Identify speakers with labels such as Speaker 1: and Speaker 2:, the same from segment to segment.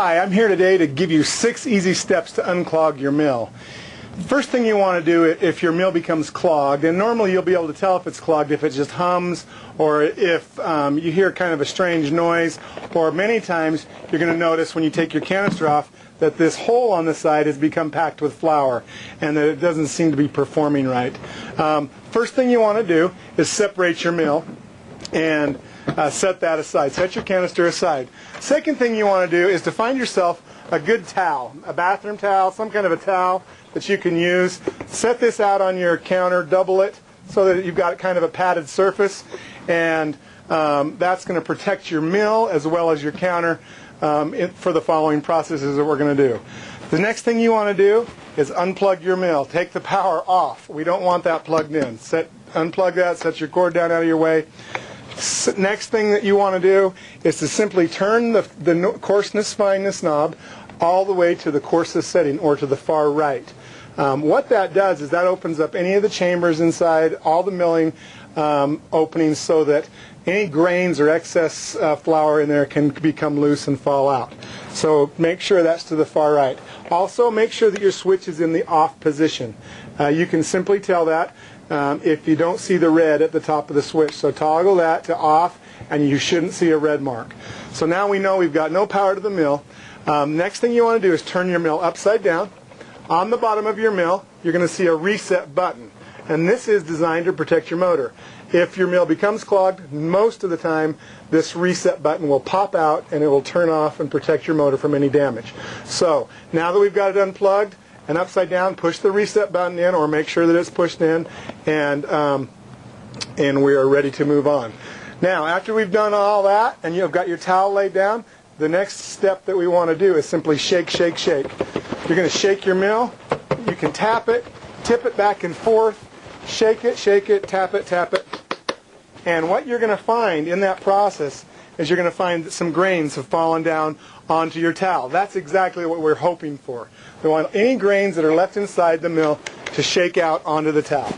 Speaker 1: Hi, I'm here today to give you 6 easy steps to unclog your mill. First thing you want to do if your mill becomes clogged, and normally you'll be able to tell if it's clogged if it just hums or if you hear kind of a strange noise, or many times you're going to notice when you take your canister off that this hole on the side has become packed with flour and that it doesn't seem to be performing right. First thing you want to do is separate your mill and set that aside. Set your canister aside. Second thing you want to do is to find yourself a good towel, a bathroom towel, some kind of a towel that you can use. Set this out on your counter, double it so that you've got kind of a padded surface, and that's going to protect your mill as well as your counter for the following processes that we're going to do. The next thing you want to do is unplug your mill. Take the power off. We don't want that plugged in. Unplug that, set your cord down out of your way. Next thing that you want to do is to simply turn the coarseness fineness knob all the way to the coarsest setting, or to the far right. What that does is that opens up any of the chambers inside, all the milling openings, so that any grains or excess flour in there can become loose and fall out. So make sure that's to the far right. Also make sure that your switch is in the off position. You can simply tell that if you don't see the red at the top of the switch. So toggle that to off and you shouldn't see a red mark. So now we know we've got no power to the mill. Next thing you want to do is turn your mill upside down. On the bottom of your mill you're going to see a reset button, and this is designed to protect your motor. If your mill becomes clogged, most of the time this reset button will pop out and it will turn off and protect your motor from any damage. So now that we've got it unplugged and upside down, push the reset button in, or make sure that it's pushed in, and we are ready to move on. Now after we've done all that and you've got your towel laid down, the next step that we want to do is simply shake, shake, shake. You're going to shake your mill. You can tap it, tip it back and forth, shake it, tap it, tap it. And what you're going to find in that process is you're going to find that some grains have fallen down onto your towel. That's exactly what we're hoping for. We want any grains that are left inside the mill to shake out onto the towel.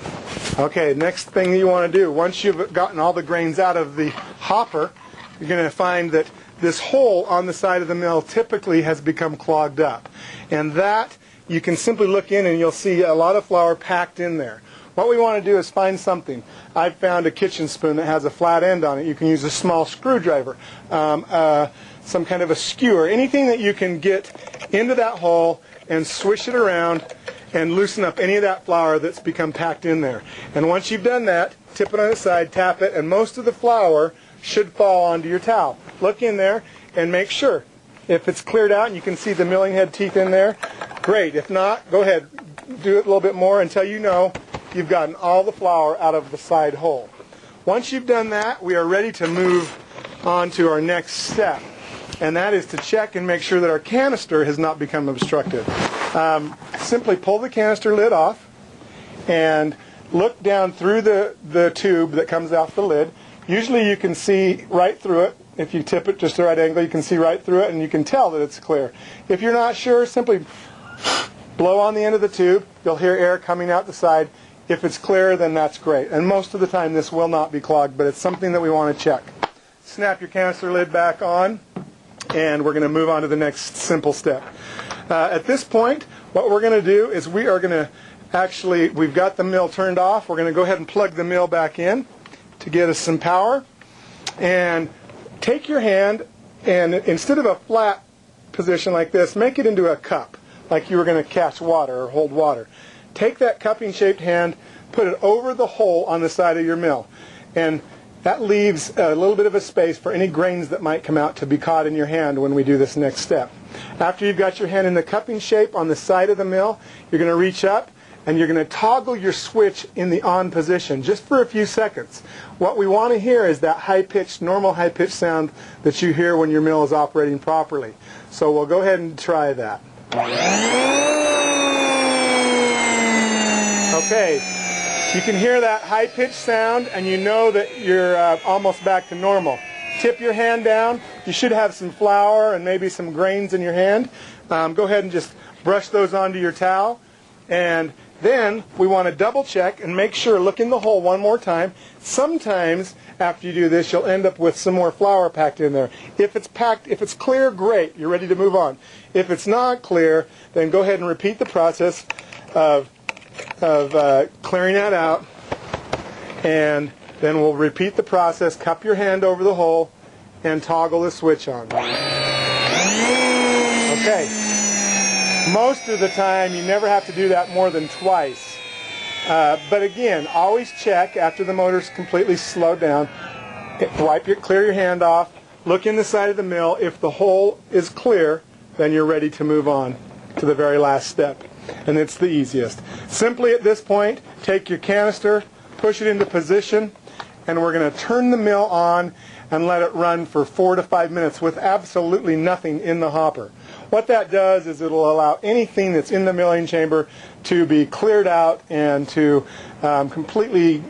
Speaker 1: Okay, next thing you want to do, once you've gotten all the grains out of the hopper, you're going to find that this hole on the side of the mill typically has become clogged up. And that, you can simply look in and you'll see a lot of flour packed in there. What we want to do is find something. I've found a kitchen spoon that has a flat end on it. You can use a small screwdriver, some kind of a skewer, anything that you can get into that hole and swish it around and loosen up any of that flour that's become packed in there. And once you've done that, tip it on its side, tap it, and most of the flour should fall onto your towel. Look in there and make sure. If it's cleared out and you can see the milling head teeth in there, great. If not, go ahead, do it a little bit more until you know you've gotten all the flour out of the side hole. Once you've done that, we are ready to move on to our next step, and that is to check and make sure that our canister has not become obstructed. Simply pull the canister lid off and look down through the tube that comes off the lid. Usually you can see right through it. If you tip it just the right angle, you can see right through it and you can tell that it's clear. If you're not sure, simply blow on the end of the tube. You'll hear air coming out the side. If it's clear, then that's great. And most of the time this will not be clogged, but it's something that we want to check. Snap your canister lid back on, and we're going to move on to the next simple step. At this point, what we're going to do is we are going to we've got the mill turned off. We're going to go ahead and plug the mill back in to get us some power. And take your hand and instead of a flat position like this, make it into a cup, like you were going to catch water or hold water. Take that cupping shaped hand, put it over the hole on the side of your mill, and that leaves a little bit of a space for any grains that might come out to be caught in your hand when we do this next step. After you've got your hand in the cupping shape on the side of the mill, you're going to reach up and you're going to toggle your switch in the on position just for a few seconds. What we want to hear is that high-pitched, normal high-pitched sound that you hear when your mill is operating properly. So we'll go ahead and try that. Okay, you can hear that high-pitched sound and you know that you're almost back to normal. Tip your hand down. You should have some flour and maybe some grains in your hand. Go ahead and just brush those onto your towel. And Then we want to double check and make sure, look in the hole one more time. Sometimes after you do this, you'll end up with some more flour packed in there. If it's packed, if it's clear, great, you're ready to move on. If it's not clear, then go ahead and repeat the process of clearing that out, and then we'll repeat the process. Cup your hand over the hole and toggle the switch on. Okay. Most of the time, you never have to do that more than twice. But again, always check after the motor's completely slowed down. Clear your hand off. Look in the side of the mill. If the hole is clear, then you're ready to move on to the very last step. And it's the easiest. Simply at this point, take your canister, push it into position, and we're going to turn the mill on and let it run for 4 to 5 minutes with absolutely nothing in the hopper. What that does is it'll allow anything that's in the milling chamber to be cleared out and to completely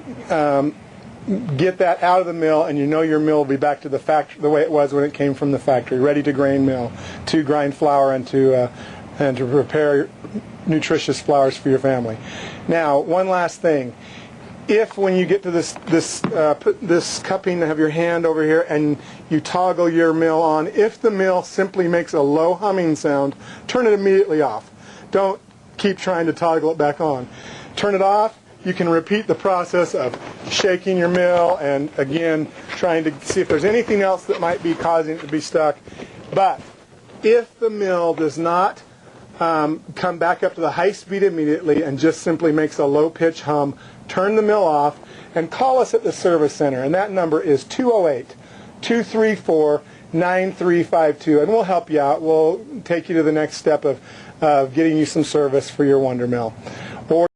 Speaker 1: get that out of the mill, and you know your mill will be back to the factory the way it was when it came from the factory, ready to grain mill, to grind flour and to prepare nutritious flours for your family. Now, one last thing. If when you get to this cupping, have your hand over here and you toggle your mill on, if the mill simply makes a low humming sound, turn it immediately off. Don't keep trying to toggle it back on. Turn it off. You can repeat the process of shaking your mill and again trying to see if there's anything else that might be causing it to be stuck. But if the mill does not come back up to the high speed immediately and just simply makes a low pitch hum, turn the mill off and call us at the service center, and that number is 208-234-9352, and we'll help you out. We'll take you to the next step of getting you some service for your WonderMill.